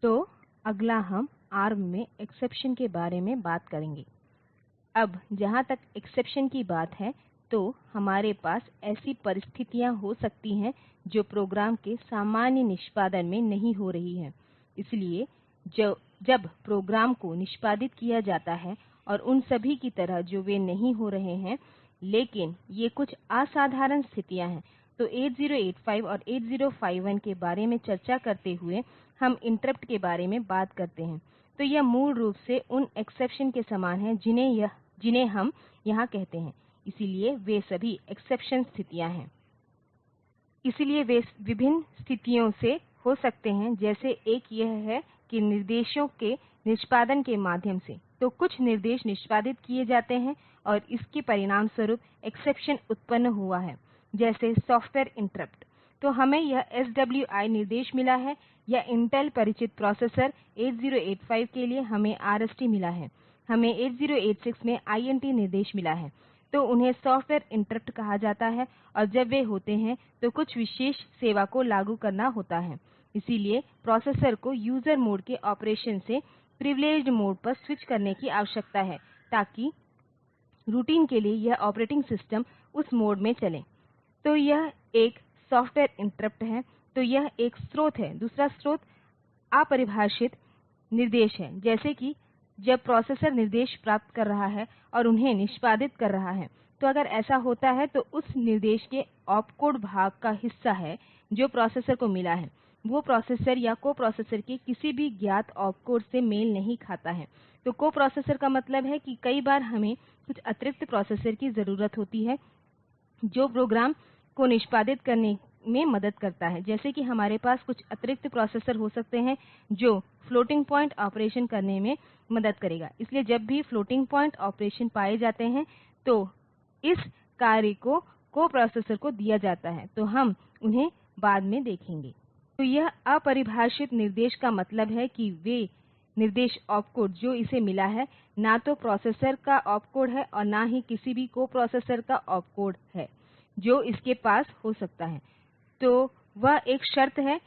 तो अगला हम ARM में एक्सेप्शन के बारे में बात करेंगे। अब जहाँ तक एक्सेप्शन की बात है, तो हमारे पास ऐसी परिस्थितियां हो सकती हैं जो प्रोग्राम के सामान्य निष्पादन में नहीं हो रही हैं। इसलिए जब प्रोग्राम को निष्पादित किया जाता है और उन सभी की तरह जो वे नहीं हो रहे हैं, लेकिन ये कुछ असाधारण स्थितियां हैं, तो 8085 और 8051 के बारे में चर्चा करते हुए हम इंटरप्ट के बारे में बात करते हैं। तो यह मूल रूप से उन एक्सेप्शन के समान है जिन्हें हम यहां कहते हैं। इसलिए वे सभी एक्सेप्शन स्थितियां हैं। इसलिए वे विभिन्न स्थितियों से हो सकते हैं, जैसे एक यह है कि निर्देशों के निष्पादन के माध्यम से तो कुछ निर्देश निष्पादित किए जाते हैं और इसके परिणामस्वरूप एक्सेप्शन उत्पन्न हुआ है, जैसे सॉफ्टवेयर इंटरप्ट। तो हमें यह SWI निर्देश मिला है, या इंटेल परिचित प्रोसेसर 8085 के लिए हमें RST मिला है, हमें 8086 में INT निर्देश मिला है। तो उन्हें सॉफ्टवेयर इंटरप्ट कहा जाता है, और जब वे होते हैं तो कुछ विशेष सेवा को लागू करना होता है। इसलिए प्रोसेसर को यूजर मोड के ऑपरेशन से प्रिविलेज्ड मोड पर स्विच करने की आवश्यकता है, ताकि रूटीन के लिए यह ऑपरेटिंग सिस्टम उस मोड में चले। तो यह एक सॉफ्टवेयर इंटरप्ट है। तो यह एक स्रोत है। दूसरा स्रोत अपरिभाषित निर्देश है, जैसे कि जब प्रोसेसर निर्देश प्राप्त कर रहा है और उन्हें निष्पादित कर रहा है। तो अगर ऐसा होता है तो उस निर्देश के ऑपकोड भाग का हिस्सा है जो प्रोसेसर को मिला है, वो प्रोसेसर या कोप्रोसेसर के किसी भी ज्ञात ऑपकोड से मेल नहीं खाता है। तो कोप्रोसेसर का मतलब है कि कई बार हमें कुछ अतिरिक्त प्रोसेसर की जरूरत होती है जो प्रोग्राम को निष्पादित करने में मदद करता है। जैसे कि हमारे पास कुछ अतिरिक्त प्रोसेसर हो सकते हैं जो फ्लोटिंग पॉइंट ऑपरेशन करने में मदद करेगा। इसलिए जब भी फ्लोटिंग पॉइंट ऑपरेशन पाए जाते हैं तो इस कार्य को कोप्रोसेसर को दिया जाता है। तो हम उन्हें बाद में देखेंगे। तो यह अपरिभाषित निर्देश का मतलब है कि वे निर्देश ऑपकोड जो इसे मिला है, ना तो प्रोसेसर का ऑपकोड है और ना ही किसी भी कोप्रोसेसर का ऑपकोड है जो इसके पास हो सकता है। तो वह एक शर्त है,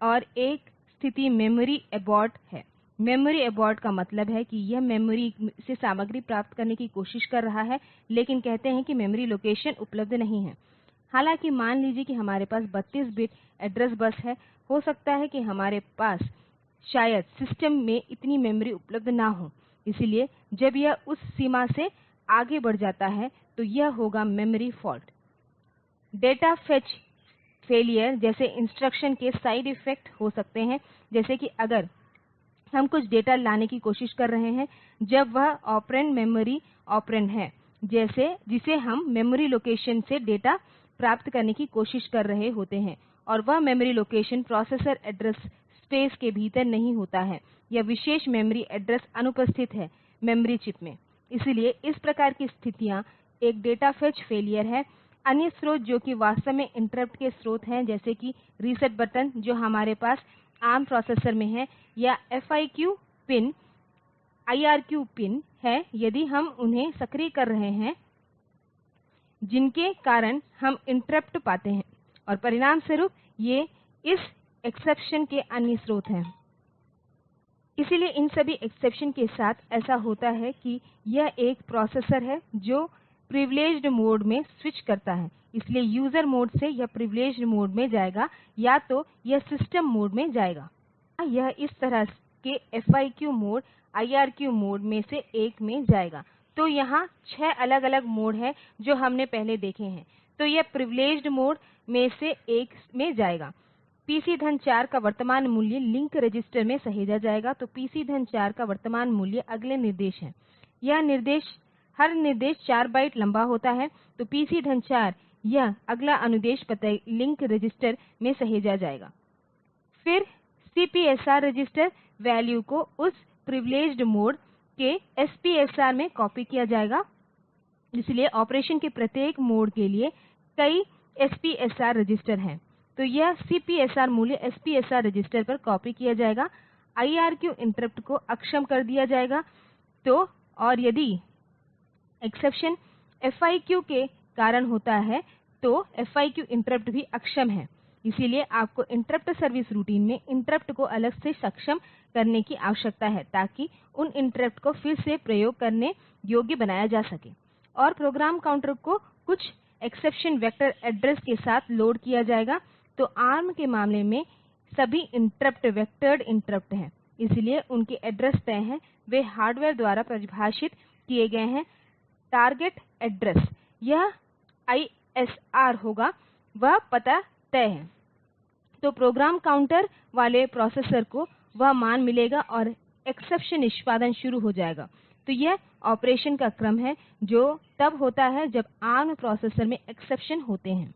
और एक स्थिति मेमोरी एबॉर्ट है। मेमोरी एबॉर्ट का मतलब है कि यह मेमोरी से सामग्री प्राप्त करने की कोशिश कर रहा है, लेकिन कहते हैं कि मेमोरी लोकेशन उपलब्ध नहीं है। हालांकि मान लीजिए कि हमारे पास 32 बिट एड्रेस बस है, हो सकता है कि हमारे पास शायद सिस्टम में इतनी मेमोरी उपलब्ध ना हो। इसलिए जब यह उस सीमा से आगे बढ़ जाता है तो यह होगा memory fault. Data fetch failure जैसे इंस्ट्रक्शन के साइड इफेक्ट हो सकते हैं, जैसे कि अगर हम कुछ डेटा लाने की कोशिश कर रहे हैं जब वह ऑपरेंड मेमोरी ऑपरेंड है, जिसे हम मेमोरी लोकेशन से डेटा प्राप्त करने की कोशिश कर रहे होते हैं, और वह memory location processor address space के भीतर नहीं होता है, या विशेष मेमोरी एड्रेस अनुपस्थित है मेमोरी चिप में। इसलिए इस प्रकार की स्थितियां एक डेटा फेच फेलियर है। अन्य स्रोत जो कि वास्तव में इंटरप्ट के स्रोत हैं, जैसे कि रीसेट बटन जो हमारे पास ARM प्रोसेसर में है, या FIQ पिन IRQ पिन है, यदि हम उन्हें सक्रिय कर रहे हैं, जिनके कारण हम इंटरप्ट पाते हैं, और परिणामस्वरूप ये इस एक्सेप्शन के अन्य स्रोत हैं। इसलिए इन सभी एक्सेप्शन के साथ ऐसा होता है कि यह एक प्रोसेसर है जो प्रिविलेज्ड मोड में स्विच करता है। इसलिए यूजर मोड से यह प्रिविलेज्ड मोड में जाएगा, या तो यह सिस्टम मोड में जाएगा। यह इस तरह के FIQ मोड IRQ मोड में से एक में जाएगा। तो यहाँ 6 अलग अलग मोड हैं जो हमने पहले देखे हैं। तो यह प्रिविलेज्ड मोड में से एक में जाएगा। PC 4 का वर्तमान मूल्य लिंक रजिस्टर में सहेजा जाएगा। तो PC 4 का वर्तमान मूल्य अगले निर्देश है। हर निर्देश 4 बाइट लंबा होता है। तो PC 4 यह अगला अनुदेश पता लिंक रजिस्टर में सहेजा जाएगा। फिर CPSR रजिस्टर वैल्यू को उस प्रिविलेज्ड मोड के SPSR में कॉपी किया जाएगा। इसलिए ऑपरेशन के प्रत्येक मोड के लिए कई SPSR रजिस्टर हैं। तो यह CPSR मूल्य SPSR रजिस्टर पर कॉपी किया जाएगा। IRQ इंटरप्ट को अक्षम कर दिया जाएगा। तो और यदि एक्सेप्शन FIQ के कारण होता है तो FIQ इंटरप्ट भी अक्षम है। इसलिए आपको इंटरप्ट सर्विस रूटीन में इंटरप्ट को अलग से सक्षम करने की आवश्यकता है ताकि उन इंटरप्ट को फिर से प्रयोग करने योग्य बनाया जा सके। और प्रोग्राम काउंटर को कुछ एक्सेप्शन वेक्टर एड्रेस के साथ लोड किया जाएगा। तो ARM के मामले में सभी इंटरप्ट वेक्टोरेड इंटरप्ट हैं, इसलिए उनके एड्रेस तय हैं, वे हार्डवेयर द्वारा परिभाषित किए गए हैं। टारगेट एड्रेस यह ISR होगा, वह पता तय है। तो प्रोग्राम काउंटर वाले प्रोसेसर को वह मान मिलेगा और एक्सेप्शन निष्पादन शुरू हो जाएगा। तो यह ऑपरेशन का क्रम है जो तब होता है जब ARM प्रोसेसर में एक्सेप्शन होते हैं।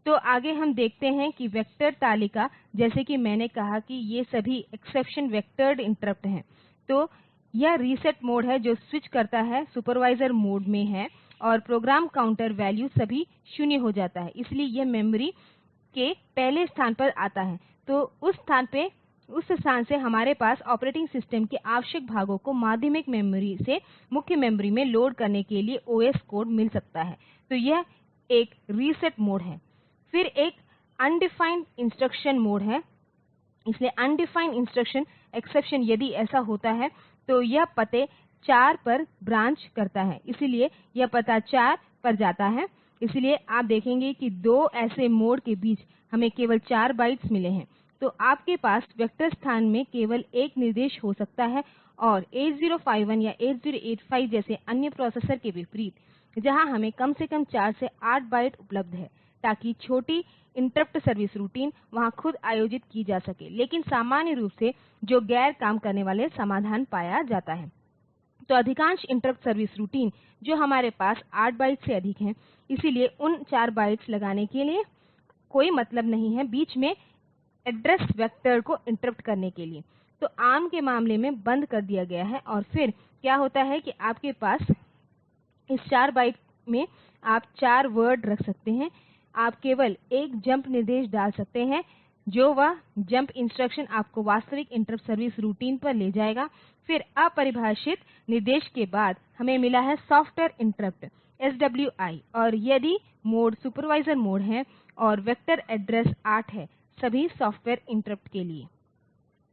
तो आगे हम देखते हैं कि वेक्टर तालिका, जैसे कि मैंने कहा कि ये सभी एक्सेप्शन वेक्टोरेड इंटरप्ट हैं। तो यह रीसेट मोड है जो स्विच करता है, सुपरवाइजर मोड में है और प्रोग्राम काउंटर वैल्यू सभी 0 हो जाता है, इसलिए यह मेमोरी के पहले स्थान पर आता है। तो उस स्थान से हमारे पास ऑपरेटिंग सिस्टम के आवश्यक भागों को माध्यमिक मेमोरी से मुख्य मेमोरी में लोड करने के लिए OS कोड मिल सकता है। तो यह एक रीसेट मोड है। फिर एक अनडिफाइंड इंस्ट्रक्शन मोड है, इसलिए अनडिफाइंड इंस्ट्रक्शन एक्सेप्शन यदि ऐसा होता है तो यह पते 4 पर ब्रांच करता है, इसलिए यह पता 4 पर जाता है। इसलिए आप देखेंगे कि 2 ऐसे मोड के बीच हमें केवल 4 बाइट्स मिले हैं। तो आपके पास वेक्टर स्थान में केवल एक निर्देश हो सकता है और 8051 या 8085 जैसे अन्य प्रोसेसर के विपरीत जहां हमें कम से कम 4 से 8 बाइट उपलब्ध है, ताकि छोटी इंटरप्ट सर्विस रूटीन वहां खुद आयोजित की जा सके, लेकिन सामान्य रूप से जो गैर काम करने वाले समाधान पाया जाता है। तो अधिकांश इंटरप्ट सर्विस रूटीन जो हमारे पास 8 बाइट से अधिक हैं, इसलिए उन 4 बाइट्स लगाने के लिए कोई मतलब नहीं है बीच में एड्रेस वेक्टर को इंटरप्ट करने के लिए। तो ARM के मामले में बंद कर दिया गया है। और फिर क्या होता है कि आपके पास इस 4 बाइट में आप 4 वर्ड रख सकते हैं। आप केवल एक जंप निर्देश डाल सकते हैं, जो वह जंप इंस्ट्रक्शन आपको वास्तविक इंटरप्ट सर्विस रूटीन पर ले जाएगा। फिर अपरिभाषित निर्देश के बाद हमें मिला है सॉफ्टवेयर इंटरप्ट SWI, और यदि मोड सुपरवाइजर मोड है और वेक्टर एड्रेस 8 है सभी सॉफ्टवेयर इंटरप्ट के लिए।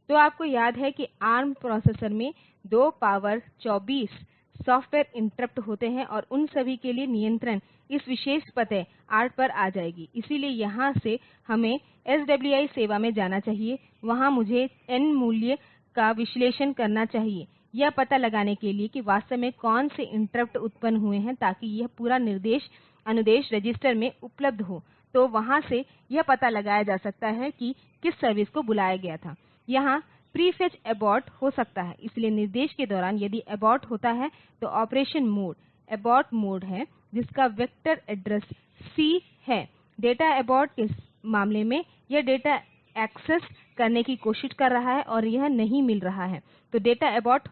तो आपको याद है कि ARM प्रोसेसर में 2 पावर 24 सॉफ्टवेयर इंटरप्ट होते हैं और उन सभी के लिए नियंत्रण इस विशेष पते 8 पर आ जाएगी। इसलिए यहां से हमें SWI सेवा में जाना चाहिए, वहां मुझे N मूल्य का विश्लेषण करना चाहिए यह पता लगाने के लिए कि वास्तव में कौन से इंटरप्ट उत्पन्न हुए हैं, ताकि यह पूरा निर्देश अनुदेश रजिस्टर में उपलब्ध हो। तो वहां से यह पता लगाया जा सकता है कि किस सर्विस को बुलाया गया था। यहाँ प्रीफेच एबॉर्ट हो सकता है, इसलिए निर्देश के दौरान यदि एबॉर्ट होता है तो ऑपरेशन मोड एबॉर्ट मोड है जिसका वेक्टर एड्रेस C है। डेटा एबॉर्ट के मामले में यह डेटा एक्सेस करने की कोशिश कर रहा है और यह नहीं मिल रहा है, तो डेटा एबॉर्ट।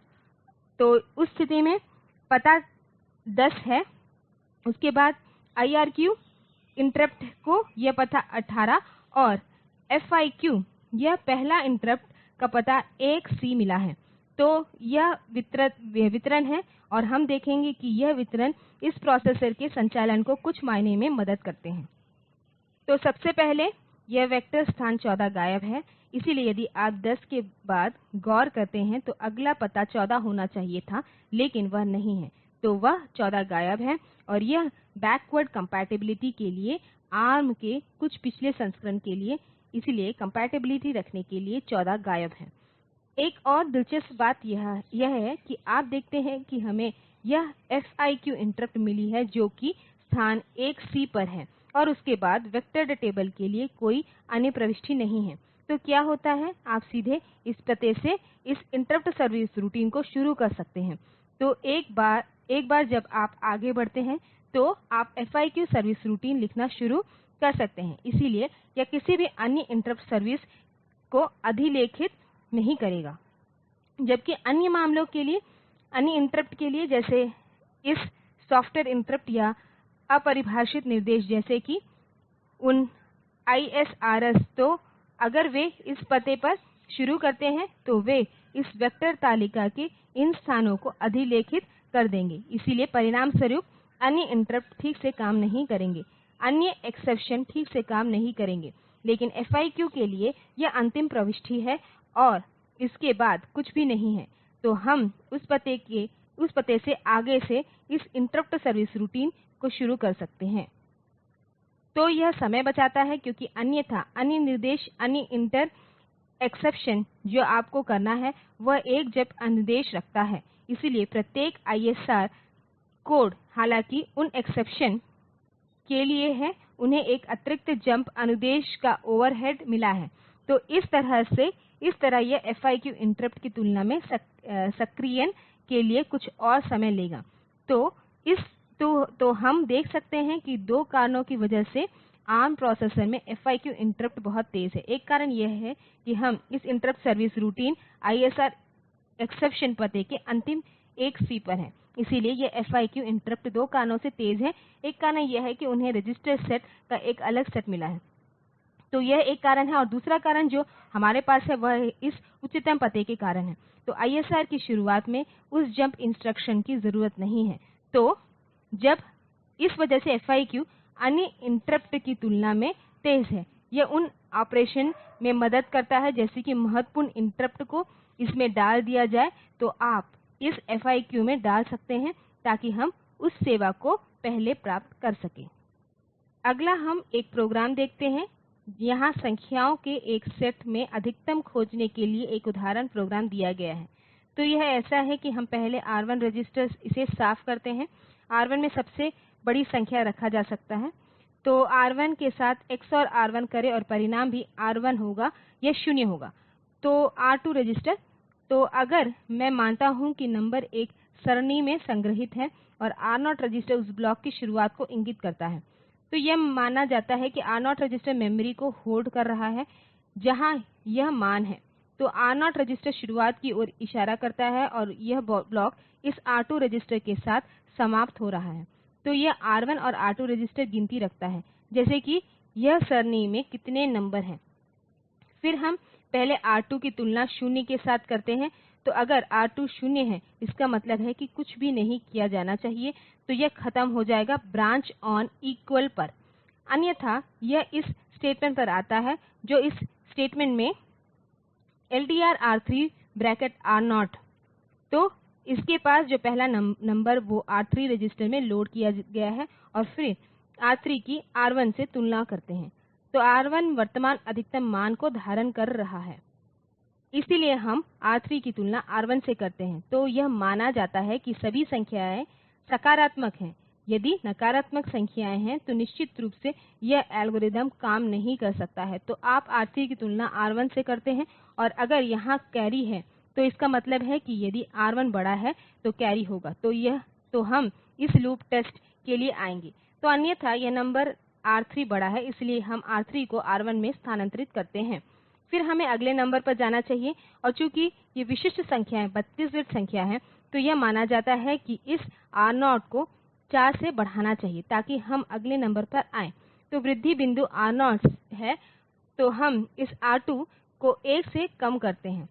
तो उस स्थिति में पता 10 है। उसके बाद IRQ इंटरप्ट को यह पता 18 और FIQ यह पहला इंटरप्ट का पता 1C मिला है। तो यह वितरण है और हम देखेंगे कि यह वितरण इस प्रोसेसर के संचालन को कुछ मायने में मदद करते हैं। तो सबसे पहले यह वेक्टर स्थान 14 गायब है, इसलिए यदि आप 10 के बाद गौर करते हैं तो अगला पता 14 होना चाहिए था, लेकिन वह नहीं है, तो वह 14 गायब है। और यह बैकवर्ड कंपैटिबिलिटी के लिए ARM के कुछ पिछले संस्करण के लिए, इसलिए कंपैटिबिलिटी रखने के लिए 14 गायब है। एक और दिलचस्प बात यह है कि आप देखते हैं कि हमें यह FIQ इंटरप्ट मिली है जो कि स्थान 1C पर है और उसके बाद वेक्टर टेबल के लिए कोई अन्य प्रविष्टि नहीं है। तो क्या होता है, आप सीधे इस पते से इस इंटरप्ट सर्विस रूटीन को शुरू कर सकते हैं। तो एक बार जब आप आगे बढ़ते हैं तो आप FIQ सर्विस रूटीन लिखना शुरू कर सकते हैं, इसलिए यह किसी भी अन्य इंटरप्ट सर्विस को अधिलेखित नहीं करेगा। जबकि अन्य मामलों के लिए, अन्य इंटरप्ट के लिए, जैसे इस सॉफ्टवेयर इंटरप्ट या अपरिभाषित निर्देश जैसे कि उन ISRs, तो अगर वे इस पते पर शुरू करते हैं तो वे इस वेक्टर तालिका के इन स्थानों को अधिलेखित कर देंगे, इसलिए परिणामस्वरूप अन्य इंटरप्ट ठीक से काम नहीं करेंगे, अन्य एक्सेप्शन ठीक से काम नहीं करेंगे। लेकिन FIQ के लिए यह अंतिम प्रविष्टि है और इसके बाद कुछ भी नहीं है, तो हम उस पते से आगे से इस इंटरप्ट सर्विस रूटीन को शुरू कर सकते हैं। तो यह समय बचाता है, क्योंकि अन्यथा अन्य निर्देश, अन्य इंटर एक्सेप्शन जो आपको करना है वह एक जंप अनुदेश रखता है। इसलिए प्रत्येक ISR कोड हालांकि उन एक्सेप्शन के लिए है, उन्हें एक अतिरिक्त जंप अनुदेश का ओवरहेड मिला है। तो इस तरह यह FIQ इंटरप्ट की तुलना में सक्रियण के लिए कुछ और समय लेगा। तो हम देख सकते हैं कि दो कारणों की वजह से ARM प्रोसेसर में FIQ इंटरप्ट बहुत तेज है। एक कारण यह है कि हम इस interrupt service routine ISR exception पते के अंतिम 1C पर हैं। इसलिए ये FIQ इंटरप्ट दो कारणों से तेज है। एक कारण यह है कि उन्हें रजिस्टर सेट का एक अलग सेट मिला है। तो यह एक कारण है, और दूसरा कारण जो हमारे पास है वह इस उच्चतम पते के कारण है। तो ISR की शुरुआत में उस जंप इंस्ट्रक्शन की जरूरत नहीं है। तो जब इस वजह से FIQ अन्य इंटरप्ट की तुलना में तेज है, यह उन ऑपरेशन में मदद करता है जैसे कि महत्वपूर्ण इंटरप्ट को इसमें डाल दिया जाए, तो आप इस FIQ में डाल सकते हैं ताकि हम उस सेवा को पहले प्राप्त कर सकें। अगला हम एक प्रोग्राम देखते हैं। यहाँ संख्याओं के एक सेट में अधिकतम खोजने के लिए एक उदाहरण प्रोग्राम दिया गया है। तो यह ऐसा है कि हम पहले R1 रजिस्टर इसे साफ करते हैं। R1 में सबसे बड़ी संख्या रखा जा सकता है। तो R1 के साथ XOR R1 करें और परिणाम भी R1 होगा, यह 0 होगा। तो R2 रजिस्टर, तो अगर मैं मानता हूं कि नंबर एक सरणी में संग्रहीत है और R0 रजिस्टर उस ब्लॉक की शुरुआत को इंगित करता है, तो यह माना जाता है कि R0 रजिस्टर मेमोरी को होल्ड कर रहा है जहां यह मान है। तो R0 रजिस्टर शुरुआत की ओर इशारा करता है और यह ब्लॉक इस R2 रजिस्टर के साथ समाप्त हो रहा है। तो यह R1 और R2 रजिस्टर गिनती रखता है, जैसे कि यह सरणी में कितने नंबर हैं। फिर हम पहले R2 की तुलना 0 के साथ करते हैं। तो अगर R2 0 है, इसका मतलब है कि कुछ भी नहीं किया जाना चाहिए, तो यह खत्म हो जाएगा ब्रांच ऑन इक्वल पर। अन्यथा यह इस स्टेटमेंट पर आता है, जो इस स्टेटमेंट में LDR R3 ब्रैकेट R0। तो इसके पास जो पहला नंबर वो R3 रजिस्टर में लोड किया गया है, और फिर R3 की R1 से तुलना करते हैं। तो R1 वर्तमान अधिकतम मान को धारण कर रहा है, इसलिए हम R3 की तुलना R1 से करते हैं। तो यह माना जाता है कि सभी संख्याएं सकारात्मक हैं। यदि नकारात्मक संख्याएं हैं तो निश्चित रूप से यह एल्गोरिदम काम नहीं कर सकता है। तो आप R3 की तुलना R1 से करते हैं, और अगर यहाँ कैरी है तो इसका मतलब है कि यदि R1 बड़ा है तो कैरी होगा। तो हम इस लूप टेस्ट के लिए आएंगे। तो अन्यथा यह नंबर R3 बड़ा है, इसलिए हम R3 को R1 में स्थानांतरित करते हैं। फिर हमें अगले नंबर पर जाना चाहिए, और चूंकि ये विशिष्ट संख्याएं 32 बिट संख्या हैं, तो यह माना जाता है कि इस R0 को 4 से बढ़ाना चाहिए ताकि हम अगले नंबर पर आएं। तो वृद्धि बिंदु R0 है, तो हम इस R2 को 1 से कम करते हैं।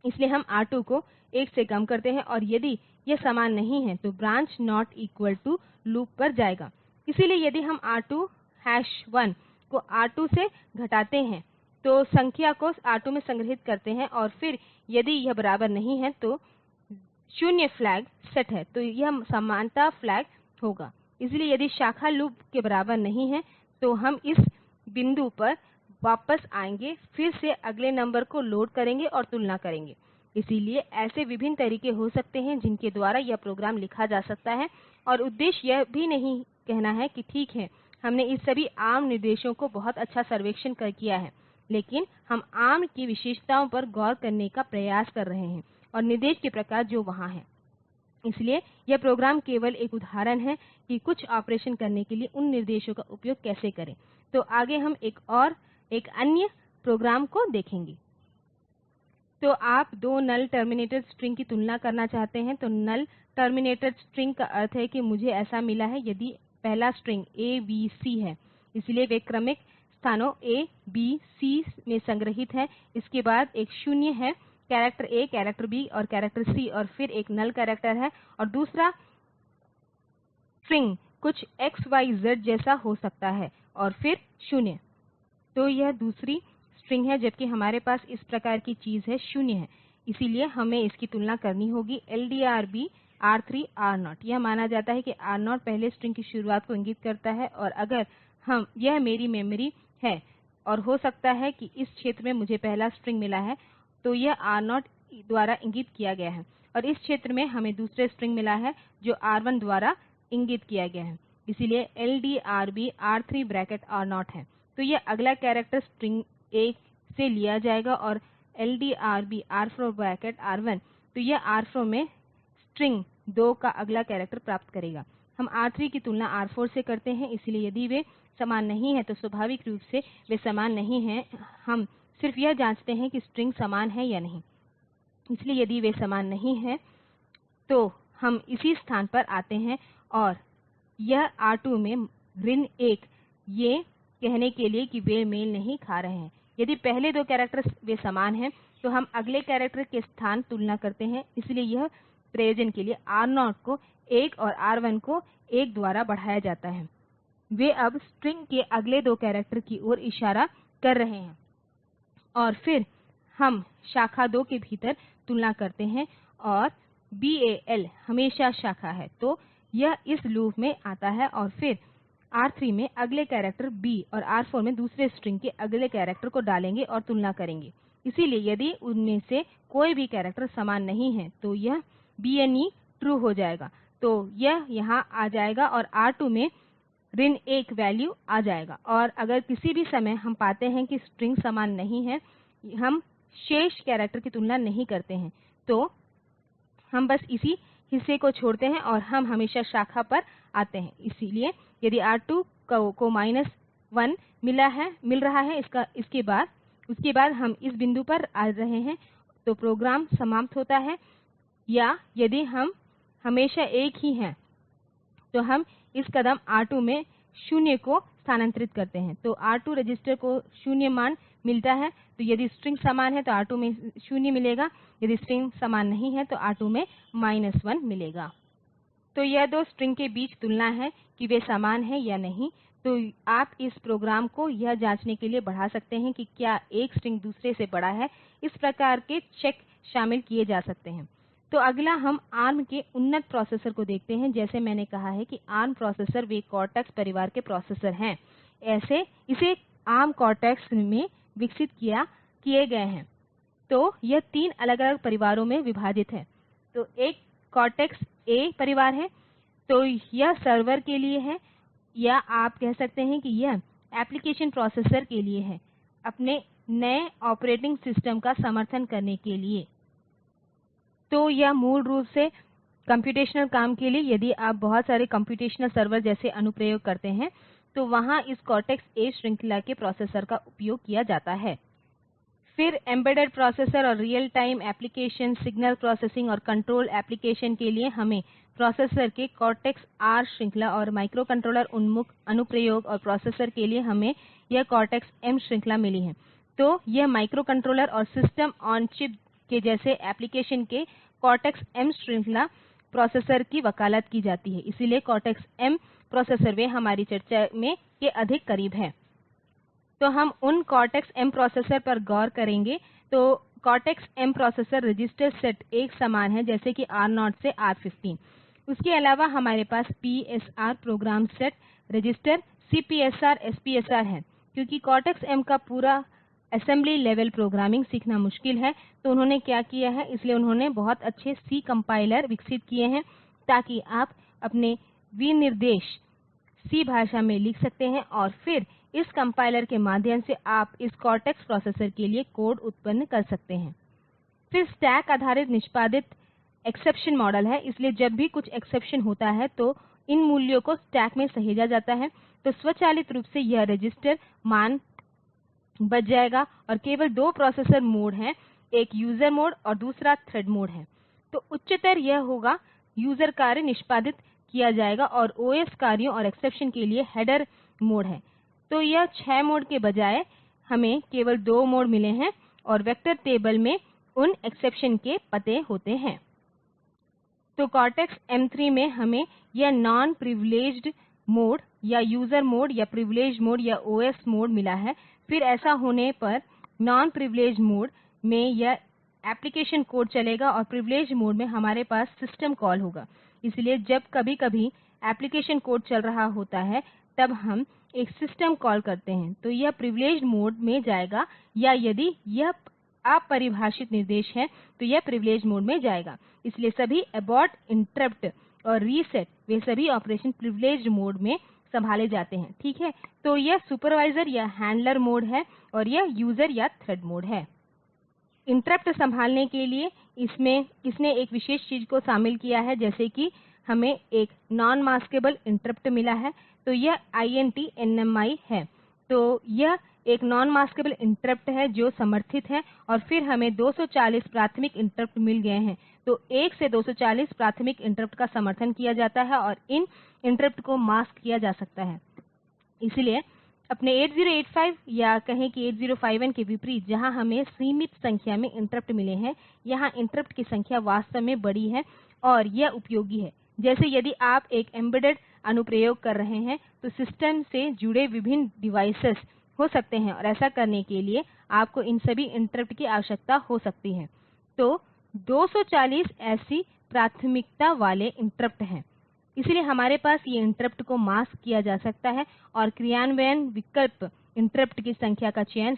इसलिए हम R2 को 1 से कम करते हैं, और यदि यह समान नहीं है तो branch not equal to loop पर जाएगा। इसलिए यदि हम R2 1 को R2 से घटाते हैं तो संख्या को R2 में संग्रहीत करते हैं, और फिर यदि यह बराबर नहीं है तो 0 फ्लैग सेट है, तो यह समानता फ्लैग होगा। इसलिए यदि शाखा लूप के बराबर नहीं है तो हम इस बिंदु पर वापस आएंगे, फिर से अगले नंबर को लोड करेंगे और तुलना करेंगे। इसलिए ऐसे विभिन्न तरीके हो सकते हैं जिनके द्वारा यह प्रोग्राम लिखा जा सकता है, और उद्देश्य यह भी नहीं कहना है कि ठीक है, हमने इस सभी ARM निर्देशों को बहुत अच्छा सर्वेक्षण किया है, लेकिन हम ARM की विशेषताओं पर गौर करने का प्रयास कर रहे हैं और निर्देश के प्रकार जो वहां हैं। इसलिए यह प्रोग्राम केवल एक उदाहरण है कि कुछ ऑपरेशन करने के लिए उन निर्देशों का उपयोग कैसे करें। तो आगे हम एक अन्य प्रोग्राम को देखेंगे। तो आप दो नल टर्मिनेटेड स्ट्रिंग की तुलना करना चाहते हैं। तो नल टर्मिनेटेड स्ट्रिंग का अर्थ है कि मुझे ऐसा मिला है यदि पहला स्ट्रिंग A B C है, इसलिए वे क्रमिक स्थानों A B C में संग्रहीत हैं। इसके बाद एक 0 है, करैक्टर A, करैक्टर B और करैक्टर C, और फिर एक नल करैक्टर है, और दूसरा स्ट्रिंग कुछ XYZ जैसा हो सकता है और फिर 0। तो यह दूसरी स्ट्रिंग है, जबकि हमारे पास इस प्रकार की चीज है 0 है। इसलिए हमें इसकी तुलना करनी होगी LDRB R3 R0। यह माना जाता है कि R0 पहले स्ट्रिंग की शुरुआत को इंगित करता है, और अगर यह मेरी मेमोरी है और हो सकता है कि इस क्षेत्र में मुझे पहला स्ट्रिंग मिला है, तो यह R0 द्वारा इंगित किया गया है, और इस क्षेत्र में हमें दूसरा स्ट्रिंग मिला है जो R1 द्वारा इंगित किया गया है। इसलिए LDRB R3 ब्रैकेट R0 है। तो यह अगला कैरेक्टर स्ट्रिंग A से लिया जाएगा, और LDRB R4 ब्रैकेट R1, तो यह R4 में स्ट्रिंग 2 का अगला कैरेक्टर प्राप्त करेगा। हम R3 की तुलना R4 से करते हैं, इसलिए यदि वे समान नहीं हैं तो स्वाभाविक रूप से वे समान नहीं हैं। हम सिर्फ यह जांचते हैं कि स्ट्रिंग समान है या नहीं। इसलिए यदि वे समान नहीं हैं तो हम इसी स्थान पर आते हैं, और यह R2 में ऋण 1 ये कहने के लिए कि वे मेल नहीं खा रहे हैं। यदि पहले 2 कैरेक्टर वे समान हैं तो हम अगले कैरेक्टर के स्थान तुलना करते हैं। इसलिए यह प्रयोजन के लिए R0 को 1 और R1 को 1 द्वारा बढ़ाया जाता है। वे अब स्ट्रिंग के अगले 2 कैरेक्टर की ओर इशारा कर रहे हैं, और फिर हम शाखा 2 के भीतर तुलना करते हैं, और BAL हमेशा शाखा है, तो यह इस लूप में आता है, और फिर R3 में अगले कैरेक्टर B और R4 में दूसरे स्ट्रिंग के अगले कैरेक्टर को डालेंगे और तुलना करेंगे। इसलिए यदि उनमें से कोई भी कैरेक्टर समान नहीं है तो यह BNE ट्रू हो जाएगा, तो यह यहाँ आ जाएगा और R2 में ऋण 1 वैल्यू आ जाएगा। और अगर किसी भी समय हम पाते हैं कि स्ट्रिंग समान नहीं है, हम शेष कैरेक्टर की तुलना नहीं करते हैं, तो हम बस इसी हिस्से को छोड़ते हैं और हम हमेशा शाखा पर आते हैं। इसलिए यदि R2 को -1 मिल रहा है उसके बाद हम इस बिंदु पर आ रहे हैं, तो प्रोग्राम समाप्त होता है, या यदि हम हमेशा एक ही हैं तो हम इस कदम R2 में 0 को स्थानांतरित करते हैं, तो R2 रजिस्टर को 0 मान मिलता है। तो यदि स्ट्रिंग समान है तो R2 में 0 मिलेगा, यदि स्ट्रिंग समान नहीं है तो R2 में -1 मिलेगा। तो यह 2 स्ट्रिंग के बीच तुलना है कि वे समान हैं या नहीं। तो आप इस प्रोग्राम को यह जांचने के लिए बढ़ा सकते हैं कि क्या एक स्ट्रिंग दूसरे से बड़ा है। इस प्रकार के चेक शामिल किए जा सकते हैं। तो अगला हम ARM के उन्नत प्रोसेसर को देखते हैं। जैसे मैंने कहा है कि ARM प्रोसेसर वे कॉर्टेक्स परिवार के प्रोसेसर हैं। इसे ARM कॉर्टेक्स में विकसित किए गए हैं। तो यह 3 अलग अलग परिवारों में विभाजित है। तो एक कॉर्टेक्स ए परिवार है, तो यह सर्वर के लिए है, या आप कह सकते हैं कि यह एप्लीकेशन प्रोसेसर के लिए है, अपने नए ऑपरेटिंग सिस्टम का समर्थन करने के लिए। तो यह मूल रूप से कम्प्यूटेशनल काम के लिए, यदि आप बहुत सारे कम्प्यूटेशनल सर्वर जैसे अनुप्रयोग करते हैं तो वहाँ इस कॉर्टेक्स ए श्रृंखला के प्रोसेसर का उपयोग किया जाता है। फिर एम्बेडेड प्रोसेसर और real time application, signal processing और कंट्रोल एप्लीकेशन के लिए हमें प्रोसेसर के कॉर्टेक्स आर श्रृंखला, और माइक्रोकंट्रोलर उन्मुख अनुप्रयोग और प्रोसेसर के लिए हमें यह कॉर्टेक्स एम श्रृंखला मिली है। तो यह माइक्रोकंट्रोलर और सिस्टम ऑन चिप के जैसे एप्लीकेशन के कॉर्टेक्स एम श्रृंखला प्रोसेसर की वकालत की जाती है। इसलिए कॉर्टेक्स एम प्रोसेसर वे हमारी चर्चा में के अधिक करीब हैं। तो हम उन कॉर्टेक्स एम प्रोसेसर पर गौर करेंगे। तो cortex M processor register set एक समान है, जैसे कि R0 से R15। उसके अलावा हमारे पास PSR program set register, CPSR, SPSR है। क्योंकि कॉर्टेक्स एम का पूरा असेंबली लेवल प्रोग्रामिंग सीखना मुश्किल है, तो उन्होंने क्या किया है, इसलिए उन्होंने बहुत अच्छे सी कंपाइलर विकसित किए हैं, ताकि आप अपने विनिर्देश सी भाषा में लिख सकते हैं, और फिर इस कंपाइलर के माध्यम से आप इस कॉर्टेक्स प्रोसेसर के लिए कोड उत्पन्न कर सकते हैं। फिर स्टैक आधारित निष्पादित एक्सेप्शन मॉडल है, इसलिए जब भी कुछ एक्सेप्शन होता है तो इन मूल्यों को स्टैक में सहेजा जाता है। तो स्वचालित रूप से यह रजिस्टर मान बच जाएगा, और केवल 2 प्रोसेसर मोड हैं, एक यूजर मोड और दूसरा थ्रेड मोड है। तो उच्चतर यह होगा, यूजर कार्य निष्पादित किया जाएगा, और ओएस कार्यों और एक्सेप्शन के लिए हेडर मोड है। तो यह 6 मोड के बजाय हमें केवल 2 मोड मिले हैं, और वेक्टर टेबल में उन एक्सेप्शन के पते होते हैं। तो कॉर्टेक्स M3 में हमें यह नॉन प्रिविलेज्ड मोड, या यूजर मोड, या प्रिविलेज्ड मोड, या ओएस मोड मिला है। फिर ऐसा होने पर नॉन प्रिविलेडगेड मोड में यह एप्लिकेशन कोड चलेगा और प्रिविलेडगेड मोड में हमारे पास सिस्टम कॉल होगा। इसलिए जब कभी कभी एप्लिकेशन कोड चल रहा होता है तब हम एक सिस्टम कॉल करते हैं तो यह प्रिविलेडगेड मोड में जाएगा, या यदि यह अपरिभाषित निर्देश है तो यह प्रिविलेडगेड मोड में जाएगा। इसलिए सभी अबो्र्ट इंटरप्ट और रीसेट वे सभी ऑपरेशन प्रिविलेडगेड मोड में संभाले जाते हैं। ठीक है, तो यह सुपरवाइजर या हैंडलर मोड है और यह यूजर या थ्रेड मोड है। इंटरप्ट संभालने के लिए इसने एक विशेष चीज को शामिल किया है, जैसे कि हमें एक नॉन मास्केबल इंटरप्ट मिला है, तो यह INT NMI है। तो यह एक नॉन मास्केबल इंटरप्ट है जो समर्थित है, और फिर हमें 240 प्राथमिक इंटरप्ट मिल गए हैं। तो 1 से 240 प्राथमिक इंटरप्ट का समर्थन किया जाता है और इन इंटरप्ट को मास्क किया जा सकता है। इसलिए अपने 8085 या कहें कि 8051 के विपरीत, जहां हमें सीमित संख्या में इंटरप्ट मिले हैं, यहां इंटरप्ट की संख्या वास्तव में बड़ी है और यह उपयोगी है। जैसे यदि आप एक एम्बेडेड अनुप्रयोग कर रहे हैं तो सिस्टम से जुड़े विभिन्न डिवाइस हो सकते हैं और ऐसा करने के लिए आपको इन सभी इंटरप्ट की आवश्यकता हो सकती है। तो 240 ऐसी प्राथमिकता वाले इंटरप्ट हैं। इसलिए हमारे पास ये इंटरप्ट को मास्क किया जा सकता है और क्रियान्वयन विकल्प इंटरप्ट की संख्या का चयन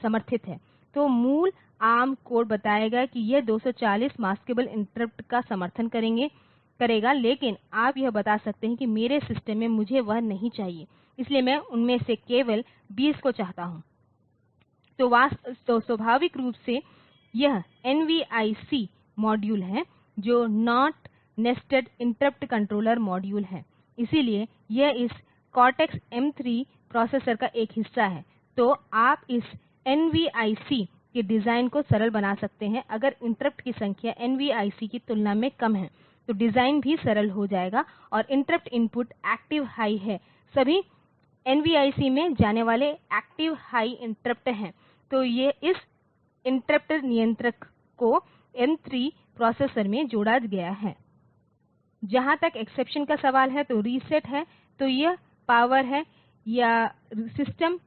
समर्थित है। तो मूल ARM कोड बताएगा कि यह 240 मास्केबल इंटरप्ट का समर्थन करेगा, लेकिन आप यह बता सकते हैं कि मेरे सिस्टम में मुझे वह नहीं चाहिए, इसलिए मैं उनमें से केवल 20 को चाहता हूं। तो स्वाभाविक रूप से यह NVIC मॉड्यूल है जो not nested interrupt controller module है। इसलिए यह इस Cortex M3 प्रोसेसर का एक हिस्सा है। तो आप इस NVIC के डिजाइन को सरल बना सकते हैं। अगर इंटरप्ट की संख्या NVIC की तुलना में कम है तो डिजाइन भी सरल हो जाएगा और इंटरप्ट इनपुट एक्टिव हाई है। सभी NVIC में जाने वाले एक्टिव हाई इंटरप्ट हैं। तो ये इस इंटरप्ट नियंत्रक को M3 प्रोसेसर में जोड़ा गया है। जहां तक एक्सेप्शन का सवाल है तो रीसेट है, तो यह पावर है या सिस्टम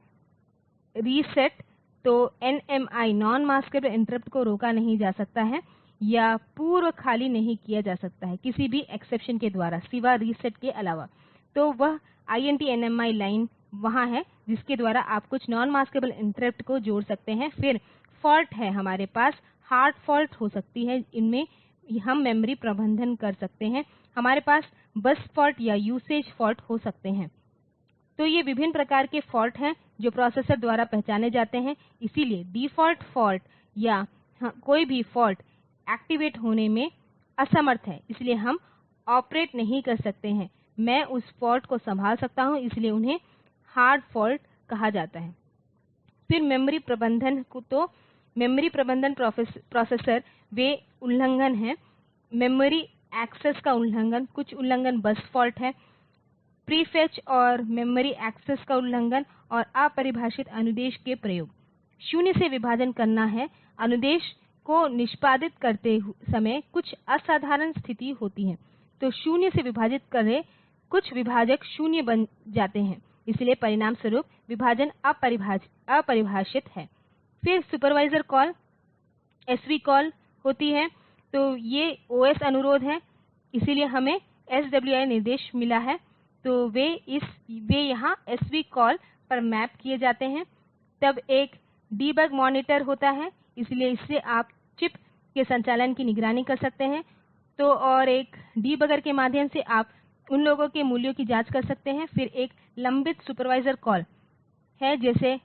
रीसेट। तो NMI नॉन मास्केबल इंटरप्ट को रोका नहीं जा सकता है या पूर्व खाली नहीं किया जा सकता है किसी भी एक्सेप्शन के द्वारा सिवा रीसेट के अलावा। तो वह INT NMI लाइन वहाँ है जिसके द्वारा आप कुछ नॉन मास्केबल इंटरप्ट को जोड़ सकते हैं। फिर फॉल्ट है, हमारे पास हार्ड फॉल्ट हो सकती है, इनमें हम मेमोरी प्रबंधन कर सकते हैं। हमारे पास बस फॉल्ट या यूसेज फॉल्ट हो सकते हैं। तो ये विभिन्न प्रकार के फॉल्ट हैं जो प्रोसेसर द्वारा पहचाने जाते हैं। इसीलिए डिफ़ॉल्ट फॉल्ट या कोई भी फॉल्ट एक्टिवेट होने में असमर्थ है, इसलिए हम ऑपरेट नहीं कर सकते हैं। मैं उस फॉल्ट को संभाल सकता हूं, इसलिए उन्हें हार्ड फॉल्ट कहा जाता है। फिर मेमोरी प्रबंधन तो मेमोरी प्रबंधन प्रोसेसर वे उल्लंघन हैं। मेमोरी एक्सेस का उल्लंघन, कुछ उल्लंघन बस फॉल्ट है, प्रीफेच और मेमोरी एक्सेस का उल्लंघन और अपरिभाषित अनुदेश के प्रयोग। 0 से विभाजन करना है, अनुदेश को निष्पादित करते समय कुछ असाधारण स्थिति होती है, तो 0 से विभाजित करें, कुछ विभाजक 0 बन जाते हैं, इसलिए परिणामस्वरूप विभाजन अपरिभाषित है। फिर सुपरवाइजर कॉल SV कॉल होती है, तो ये OS अनुरोध है, इसलिए हमें SWI निर्देश मिला है, तो वे यहाँ SV कॉल पर मैप किए जाते हैं। तब एक डीबग मॉनिटर होता है, इसलिए इससे आप चिप के संचालन की निगरानी कर सकते हैं। तो और एक डीबगर के माध्यम से आप उन लोगों के मूल्यों की जांच कर सकते हैं। फिर एक लंबित सुपरवाइजर कॉल है, जैसे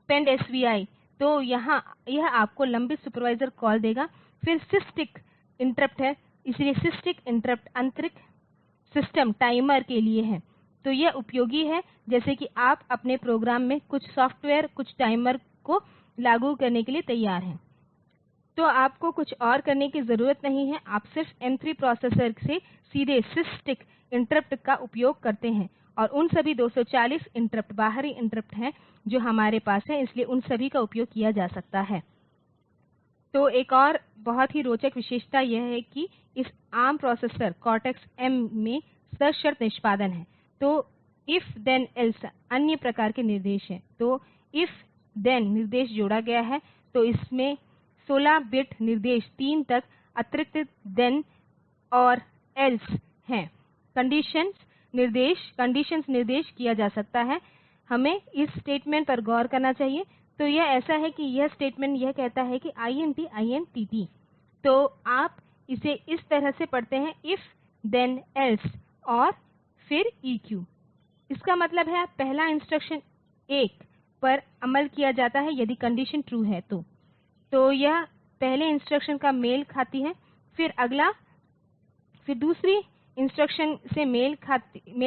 पेंड SVI, तो यह आपको लंबित सुपरवाइजर कॉल देगा। फिर सिस्टिक इंटरप्ट है, इसलिए सिस्टिक इंटरप्ट आंतरिक सिस्टम टाइमर के लिए है। तो यह उपयोगी है, जैसे कि आप अपने प्रोग्राम में कुछ सॉफ्टवेयर कुछ टाइमर को लागू करने के लिए तैयार हैं, तो आपको कुछ और करने की ज़रूरत नहीं है। आप सिर्फ M3 प्रोसेसर से सीधे सिस्टिक इंटरप्ट का उपयोग करते हैं और उन सभी 240 इंटरप्ट बाहरी इंटरप्ट हैं जो हमारे पास हैं, इसलिए उन सभी का उपयोग किया जा सकता है। तो एक और बहुत ही रोचक विशेषता यह है कि इस ARM प्रोसेसर Cortex M में सशर्त निष्पादन है। तो इफ देन एल्स अन्य प्रकार के निर्देश हैं। तो इफ देन निर्देश जोड़ा गया है तो इसमें 16 बिट निर्देश 3 तक अतिरिक्त देन और एल्स हैं कंडीशंस निर्देश किया जा सकता है। हमें इस स्टेटमेंट पर गौर करना चाहिए। तो यह ऐसा है कि यह स्टेटमेंट यह कहता है कि INT INTT। तो आप इसे इस तरह से पढ़ते हैं इफ देन एल्स और फिर EQ। इसका मतलब है पहला इंस्ट्रक्शन 1 पर अमल किया जाता है यदि कंडीशन ट्रू है तो यह पहले इंस्ट्रक्शन का मेल खाती है। फिर दूसरी इंस्ट्रक्शन से मेल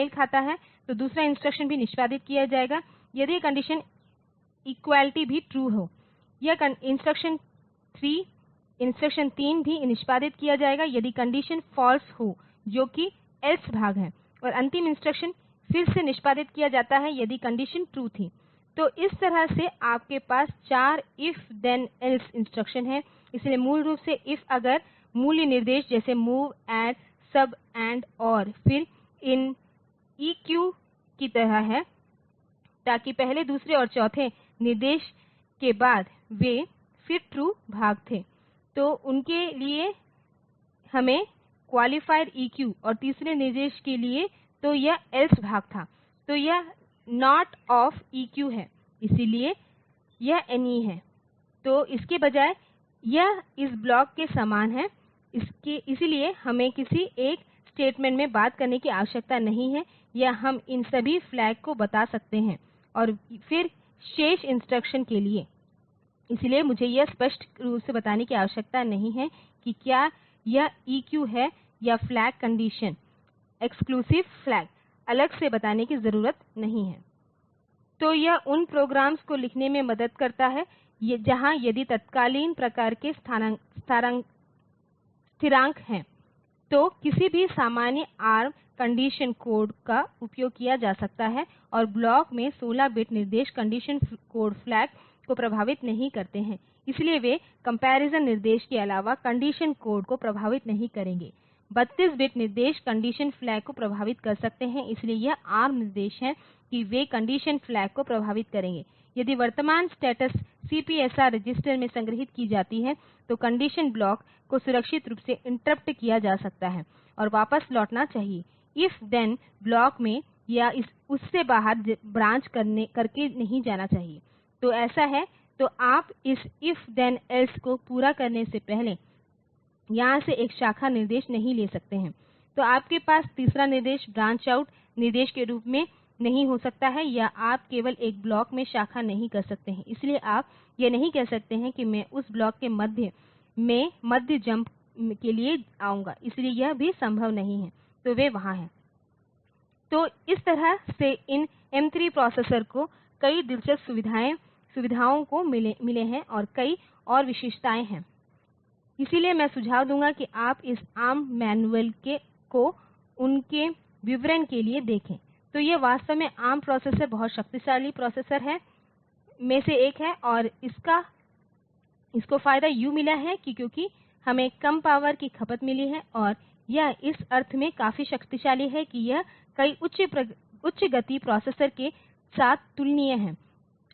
खाता है तो दूसरा इंस्ट्रक्शन भी निष्पादित किया जाएगा यदि कंडीशन इक्वलिटी भी ट्रू हो। यह इंस्ट्रक्शन 3 भी निष्पादित किया जाएगा यदि कंडीशन फॉल्स हो जो कि एल्स भाग है। और अंतिम इंस्ट्रक्शन फिर से निष्पादित किया जाता है यदि कंडीशन ट्रू थी। तो इस तरह से आपके पास 4 इफ देन एल्स इंस्ट्रक्शन हैं। इसलिए मूल रूप से इफ अगर मूल्य निर्देश जैसे मूव ऐड सब एंड और फिर इन EQ की तरह है ताकि पहले दूसरे और चौथे निर्देश के बाद वे फिर ट्रू भाग थे तो उनके लिए हमें क्वालिफायर EQ और तीसरे निर्देश के लिए तो यह एल्स भाग था तो यह नॉट ऑफ EQ है इसलिए यह NE है। तो इसके बजाय यह इस ब्लॉक के समान है इसलिए हमें किसी एक स्टेटमेंट में बात करने की आवश्यकता नहीं है या हम इन सभी फ्लैग को बता सकते हैं और फिर शेष इंस्ट्रक्शन के लिए। इसलिए मुझे यह स्पष्ट रूप से बताने की आवश्यकता नहीं है कि क्या यह EQ है या फ्लैग कंडीशन एक्सक्लूसिव फ्लैग अलग से बताने की जरूरत नहीं है। तो यह उन प्रोग्राम्स को लिखने में मदद करता है जहां यदि तत्कालीन प्रकार के स्थिरांक हैं तो किसी भी सामान्य ARM कंडीशन कोड का उपयोग किया जा सकता है और ब्लॉक में 16 बिट निर्देश कंडीशन कोड फ्लैग को प्रभावित नहीं करते हैं इसलिए वे कंपैरिजन निर्देश के अलावा कंडीशन कोड को प्रभावित नहीं करेंगे। 32 बिट निर्देश कंडीशन फ्लैग को प्रभावित कर सकते हैं इसलिए यह ARM निर्देश है कि वे कंडीशन फ्लैग को प्रभावित करेंगे। यदि वर्तमान स्टेटस CPSR रजिस्टर में संग्रहीत की जाती है तो कंडीशन ब्लॉक को सुरक्षित रूप से इंटरप्ट किया जा सकता है और वापस लौटना चाहिए इफ देन ब्लॉक में या उससे बाहर ब्रांच करके नहीं जाना चाहिए। तो ऐसा है तो आप इस इफ देन एल्स को पूरा करने से पहले यहां से एक शाखा निर्देश नहीं ले सकते हैं। तो आपके पास तीसरा निर्देश ब्रांच आउट निर्देश के रूप में नहीं हो सकता है या आप केवल एक ब्लॉक में शाखा नहीं कर सकते हैं। इसलिए आप यह नहीं कह सकते हैं कि मैं उस ब्लॉक के मध्य जंप के लिए आऊंगा इसलिए यह भी संभव नहीं है। तो वे वहां हैं। तो इस तरह से इन M3 प्रोसेसर को कई दिलचस्प सुविधाओं को मिले हैं और कई और विशेषताएं हैं। इसलिए मैं सुझाव दूंगा कि आप इस ARM मैनुअल को उनके विवरण के लिए देखें। तो यह वास्तव में ARM प्रोसेसर बहुत शक्तिशाली प्रोसेसर में से एक है और इसको फायदा यू मिला है कि क्योंकि हमें कम पावर की खपत मिली है और यह इस अर्थ में काफी शक्तिशाली है कि यह कई उच्च गति प्रोसेसर के साथ तुलनीय है।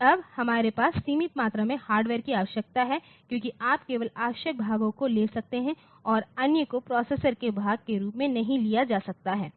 अब हमारे पास सीमित मात्रा में हार्डवेयर की आवश्यकता है क्योंकि आप केवल आवश्यक भागों को ले सकते हैं और अन्य को प्रोसेसर के भाग के रूप में नहीं लिया जा सकता है।